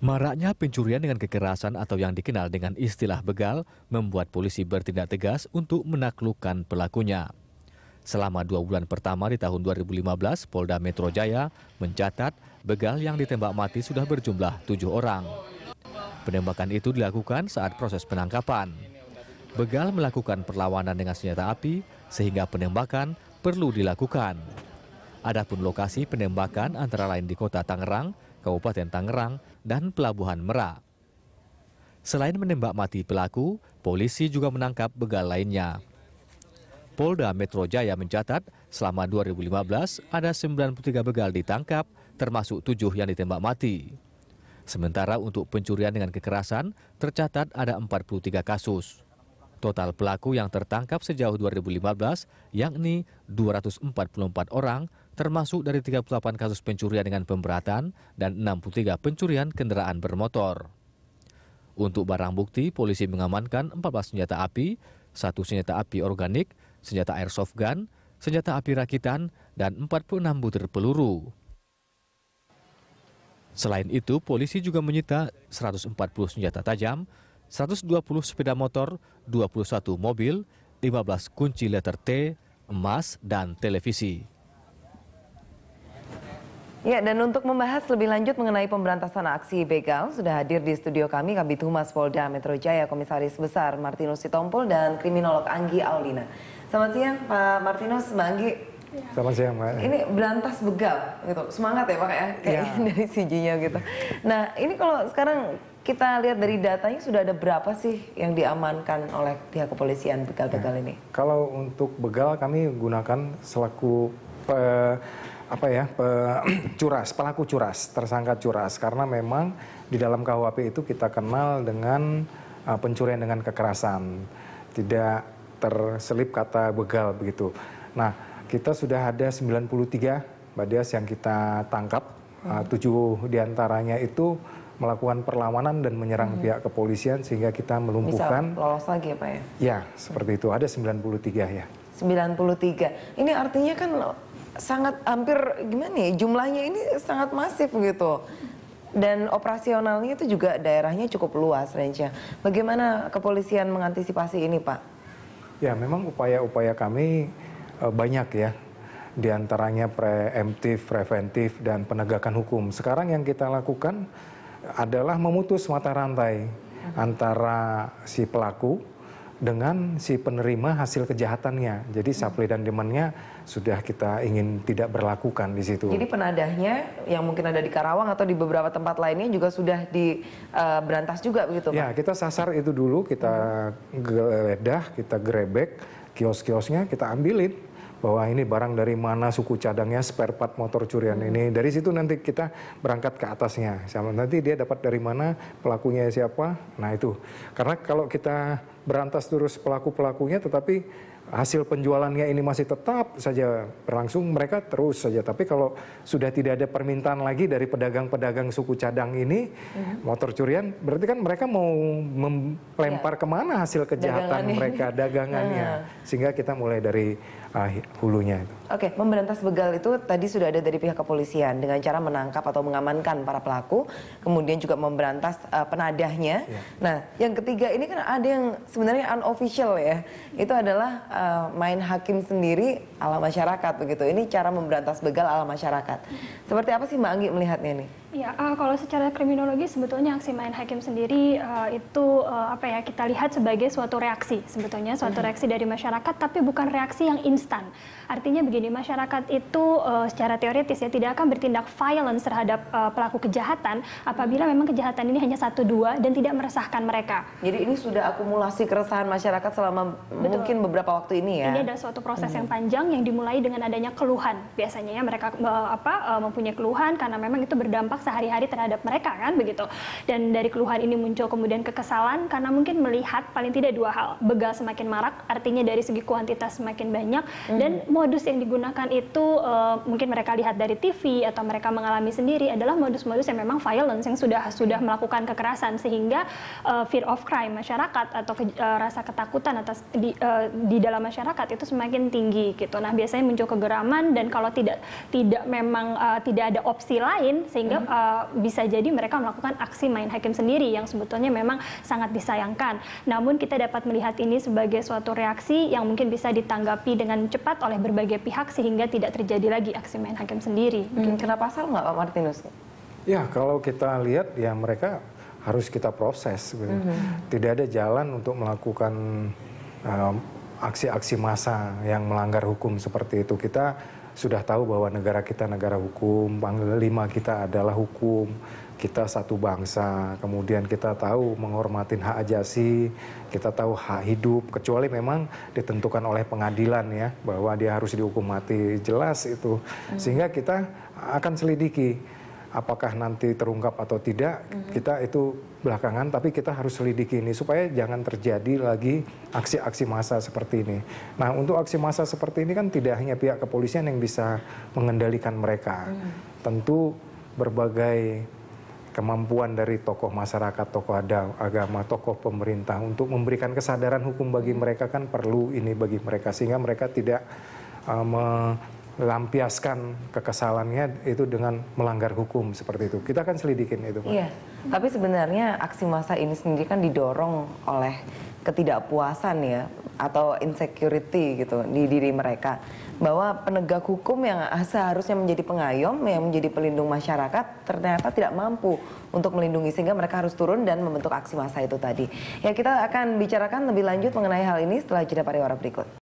Maraknya pencurian dengan kekerasan atau yang dikenal dengan istilah begal membuat polisi bertindak tegas untuk menaklukkan pelakunya. Selama 2 bulan pertama di tahun 2015, Polda Metro Jaya mencatat begal yang ditembak mati sudah berjumlah 7 orang. Penembakan itu dilakukan saat proses penangkapan. Begal melakukan perlawanan dengan senjata api sehingga penembakan perlu dilakukan. Adapun lokasi penembakan antara lain di Kota Tangerang, Kabupaten Tangerang, dan Pelabuhan Merak. Selain menembak mati pelaku, polisi juga menangkap begal lainnya. Polda Metro Jaya mencatat selama 2015 ada 93 begal ditangkap, termasuk 7 yang ditembak mati. Sementara untuk pencurian dengan kekerasan tercatat ada 43 kasus. Total pelaku yang tertangkap sejauh 2015 yakni 244 orang, termasuk dari 38 kasus pencurian dengan pemberatan dan 63 pencurian kendaraan bermotor. Untuk barang bukti, polisi mengamankan 14 senjata api, 1 senjata api organik, senjata airsoft gun, senjata api rakitan, dan 46 butir peluru. Selain itu, polisi juga menyita 140 senjata tajam, 120 sepeda motor, 21 mobil, 15 kunci letter T, emas, dan televisi. Ya, dan untuk membahas lebih lanjut mengenai pemberantasan aksi begal, sudah hadir di studio kami Kabid Humas Polda Metro Jaya, Komisaris Besar Martinus Sitompul dan Kriminolog Anggi Aulina. Selamat siang Pak Martinus, Mbak Anggi. Selamat siang Mbak. Ini berantas begal, gitu. Semangat ya Pak ya, kayak dari CJ-nya gitu. Nah, ini kalau sekarang kita lihat dari datanya sudah ada berapa sih yang diamankan oleh pihak kepolisian begal-begal ini? Kalau untuk begal kami gunakan selaku pelaku curas, tersangka curas, karena memang di dalam KUHP itu kita kenal dengan pencurian dengan kekerasan, tidak terselip kata begal begitu. Nah, kita sudah ada 93 Mbak Dias yang kita tangkap, 7 diantaranya itu melakukan perlawanan dan menyerang pihak kepolisian sehingga kita melumpuhkan. Bisa lolos lagi ya Pak ya? Ya, seperti itu, ada 93 ya. 93, ini artinya kan sangat hampir gimana ya, jumlahnya ini sangat masif gitu. Dan operasionalnya itu juga daerahnya cukup luas range-nya. Bagaimana kepolisian mengantisipasi ini Pak? Ya memang upaya-upaya kami banyak ya. Di antaranya preemptif, preventif, dan penegakan hukum. Sekarang yang kita lakukan adalah memutus mata rantai antara si pelaku dengan si penerima hasil kejahatannya. Jadi supply dan demand-nya sudah kita ingin tidak berlakukan di situ. Jadi penadahnya yang mungkin ada di Karawang atau di beberapa tempat lainnya juga sudah diberantas juga begitu Pak? Ya, kita sasar itu dulu, kita geledah, kita grebek kios-kiosnya, kita ambilin bahwa ini barang dari mana, suku cadangnya, spare part motor curian ini. Dari situ nanti kita berangkat ke atasnya. Nanti dia dapat dari mana, pelakunya siapa. Nah itu. Karena kalau kita berantas terus pelaku-pelakunya tetapi hasil penjualannya ini masih tetap saja berlangsung, mereka terus saja. Tapi kalau sudah tidak ada permintaan lagi dari pedagang-pedagang suku cadang ini, motor curian, berarti kan mereka mau melempar kemana hasil kejahatan mereka, dagangannya. Sehingga kita mulai dari hulunya itu. Oke, memberantas begal itu tadi sudah ada dari pihak kepolisian dengan cara menangkap atau mengamankan para pelaku, kemudian juga memberantas penadahnya. Nah, yang ketiga ini kan ada yang sebenarnya unofficial ya, itu adalah main hakim sendiri ala masyarakat begitu. Ini cara memberantas begal ala masyarakat. Seperti apa sih Mbak Anggi melihatnya ini? Ya, kalau secara kriminologi sebetulnya aksi main hakim sendiri itu kita lihat sebagai suatu reaksi sebetulnya, suatu reaksi dari masyarakat, tapi bukan reaksi yang instan. Artinya begini, masyarakat itu secara teoritis ya tidak akan bertindak violence terhadap pelaku kejahatan apabila memang kejahatan ini hanya 1-2 dan tidak meresahkan mereka. Jadi ini sudah akumulasi keresahan masyarakat selama mungkin beberapa waktu ini ya? Ini ada suatu proses yang panjang yang dimulai dengan adanya keluhan. Biasanya ya mereka mempunyai keluhan karena memang itu berdampak sehari-hari terhadap mereka kan begitu. Dan dari keluhan ini muncul kemudian kekesalan karena mungkin melihat paling tidak 2 hal. Begal semakin marak, artinya dari segi kuantitas semakin banyak, Dan modus yang digunakan itu mungkin mereka lihat dari TV atau mereka mengalami sendiri adalah modus-modus yang memang violence, yang sudah melakukan kekerasan, sehingga fear of crime masyarakat atau rasa ketakutan atas di dalam masyarakat itu semakin tinggi gitu. Nah, biasanya muncul kegeraman, dan kalau tidak memang tidak ada opsi lain, sehingga bisa jadi mereka melakukan aksi main hakim sendiri yang sebetulnya memang sangat disayangkan. Namun kita dapat melihat ini sebagai suatu reaksi yang mungkin bisa ditanggapi dengan cepat oleh berbagai pihak sehingga tidak terjadi lagi aksi main hakim sendiri. Kena pasal nggak Pak Martinus? Ya, kalau kita lihat ya mereka harus kita proses. Gitu. Tidak ada jalan untuk melakukan aksi-aksi massa yang melanggar hukum seperti itu. Kita sudah tahu bahwa negara kita negara hukum, panglima kita adalah hukum, kita satu bangsa, kemudian kita tahu menghormatin hak ajasi, kita tahu hak hidup, kecuali memang ditentukan oleh pengadilan ya, bahwa dia harus dihukum mati, jelas itu. Sehingga kita akan selidiki apakah nanti terungkap atau tidak, kita itu belakangan, tapi kita harus selidiki ini supaya jangan terjadi lagi aksi-aksi massa seperti ini. Nah, untuk aksi massa seperti ini kan tidak hanya pihak kepolisian yang bisa mengendalikan mereka. Tentu berbagai kemampuan dari tokoh masyarakat, tokoh agama, tokoh pemerintah untuk memberikan kesadaran hukum bagi mereka kan perlu ini bagi mereka, sehingga mereka tidak melampiaskan kekesalannya itu dengan melanggar hukum seperti itu. Kita akan selidikin itu, Pak. Iya, tapi sebenarnya aksi massa ini sendiri kan didorong oleh ketidakpuasan ya, atau insecurity gitu di diri mereka. Bahwa penegak hukum yang seharusnya menjadi pengayom, yang menjadi pelindung masyarakat, ternyata tidak mampu untuk melindungi, sehingga mereka harus turun dan membentuk aksi massa itu tadi. Ya, kita akan bicarakan lebih lanjut mengenai hal ini setelah jeda pariwara berikut.